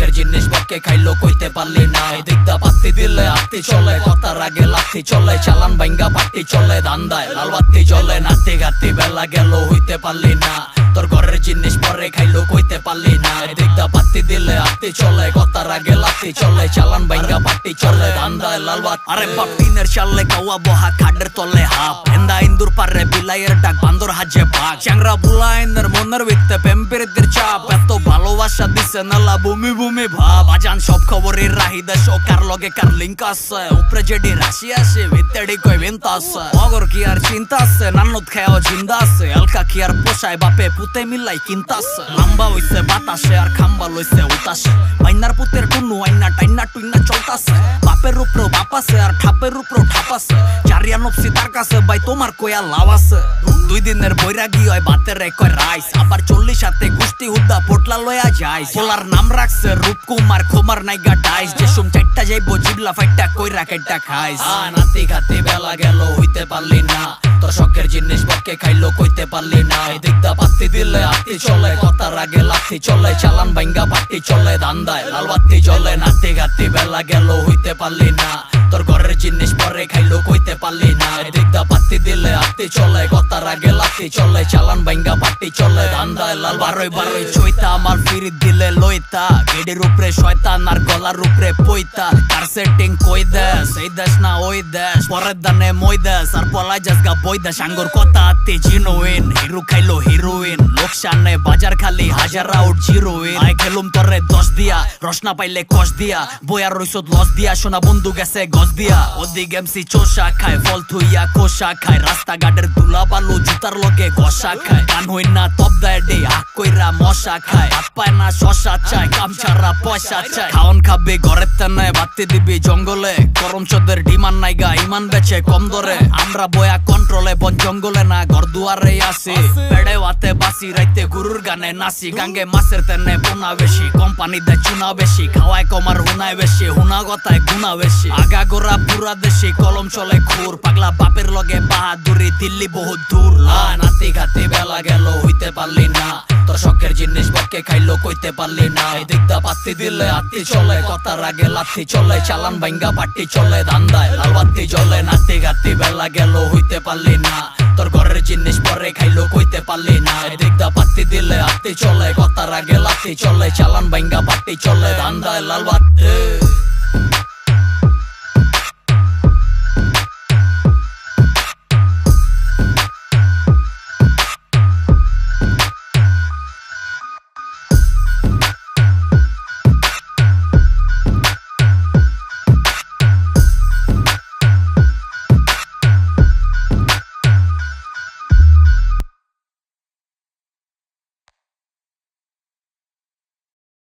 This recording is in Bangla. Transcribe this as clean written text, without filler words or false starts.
শখের জিনিস বকে খাইলো কইতে পারলি না। এদিকটা পাত্তি দিলে আত্তি চলে, কথার আগে লাথি চলে, চালান বাইঙ্গা পাট্টি চলে, ধান্দায় লাল বাত্তি চলে, নাতি গাতি বেলা গেল হইতে পারলি না। তোর ঘরের জিনিস পরে খাইলো কইতে পারলি না। এদিকটা পাত্তি দিলে আত্তি চলে, কথার আগে লাথি চলে, চালান বাইঙ্গা পাট্টি চলে, ধান্দায় লাল বাত। আরে বাপ টিনের চালে কাওয়া বহা খাডের তলে হাফ, এন্দা ইন্দুর পারে বিলাইয়ের ডাক, বান্দর হাজে ভাগ, চ্যাংরা বুলা এন্দের মনের ভিত্তে পেম্পিরিতির চাপ, এত ভালোবাসা দিছে নালা ভূমি ভূমি ভাব। আজান সব খবরের রাহি দেশ ও কার লগে কার লিঙ্ক আছে, উপরে যেডি রাশি আসে ভিতরেডি কই বিন্তা আছে, অগর কি আর চিন্তা আছে, নান্নত খেয়াও জিন্দা আছে, এলকা কি আর পোষায় বাপে পুতে মিলাই কিনতাছে, লম্বা হইছে বাতাসে আর খাম্বা লইছে উতাসে, মাইনার পুতের টুনু আইনা টাইনা টুইনা চলতাছে, বাপের উপরেও বাপ আছে আর ঠাপের উপরেও ঠাপ আছে, চারিয়া নফসি তার কাছে ভাই তোমার কয়া লাভ আছে। 2 দিনের বৈরাগী হয় বাতের কয় রাইস, আবার 40 হাতে গুষ্টি হুদ্দা পোটলা লয়া যায়, পোলার নাম রাখছে রূপকুমার খোমার নাইগা ডাইস, যে সুম চারটা যাইবো জিবলা ফাইটা কইরা কেটটা খাইস। নাতি খাতি বেলা গেল হইতে পারলি না, তোর শখের জিনিস বকে খাইলো কইতে পারলি না। এদিকটা পাত্তি দিলে আত্তি চলে, কথার আগে লাথি চলে, চালান বাইঙ্গা পাট্টি চলে, ধান্দায় লাল বাত্তি চলে, নাতি খাতি বেলা গেল হইতে পারলি না। তোর ঘরের জিনিস পরে খাইলো কইতে পারলি না। এদিকটা পাত্তি দিলে আত্তি চলে, কথার আগে লাথি চলে, চালান বাইঙ্গা পাট্টি চলে, ধান্দায় লাল। বারোই বারোই চইতা আমার ফিরি দিলে লইতা, গেডির উপরে শয়তান আর গলার উপরে পইতা, কার সেটিং কই দেশ এই দেশ না ওই দেশ, পরের দানে মই দেশ আর পলাই যাস গা বই দেশ, আঙ্গুর কথা আত্তি জিনুইন, হিরো খাইলো হিরোইন, লোকসানে বাজার খালি হাজার আউট জিরোইন, আই খেলুম তরে 10 দিয়া, রসনা পাইলে কষ দিয়া, বয়ার রইসত লস দিয়া, সোনা বন্ধু গেছে গছ দিয়া, ওদিক এমসি চোষা খায়, ফল থুইয়া কোষা খায়, রাস্তা ঘাটের দুলা বালু জুতার লগে ঘষা খায়, গান হই না তপ দেয় ডে আক কইরা মশা খায়, হাত পায় না শশা চায়, কাম ছাড়া পয়সা চায়, খাওন খাবে ঘরের তেনায় বাত্তি দিবি জঙ্গলে, করম চোদের ডিমান নাইগা ইমান বেচে কম দরে, আমরা বয়া কন্ট্রোলে বন জঙ্গলে না ঘর দুয়ারে আসি, পেড়ে ওয়াতে বাসি রাইতে গুরুর গানে নাচি, গাঙ্গে মাছের তেনে পোনা বেশি, কোম্পানি দেয় চুনা বেশি, খাওয়ায় কমার হুনায় বেশি, হুনা গতায় গুনা বেশি, আগা গোড়া পুরা দেশি, কলম চলে খুর, পাগলা বাপের লগে বাহাদুরি, দিল্লি বহুত দূর। নাতি খাতি বেলা গেল হইতে পারলি না, তোর শখের জিনিস বকে খাইলো কইতে পারলি না। এদিকটা পাত্তি দিলে আত্তি চলে, কথার আগে লাথি চলে, চালান বাইঙ্গা পাট্টি চলে, ধান্দায় লাল বাত্তি জ্বলে, নাতি খাতি বেলা গেল হইতে পারলি না, তোর ঘরের জিনিস পরে খাইলো কইতে পারলি না। এদিকটা পাত্তি দিলে আত্তি চলে, কথার আগে লাথি চলে, চালান বাইঙ্গা পাট্টি চলে, ধান্দায় লাল।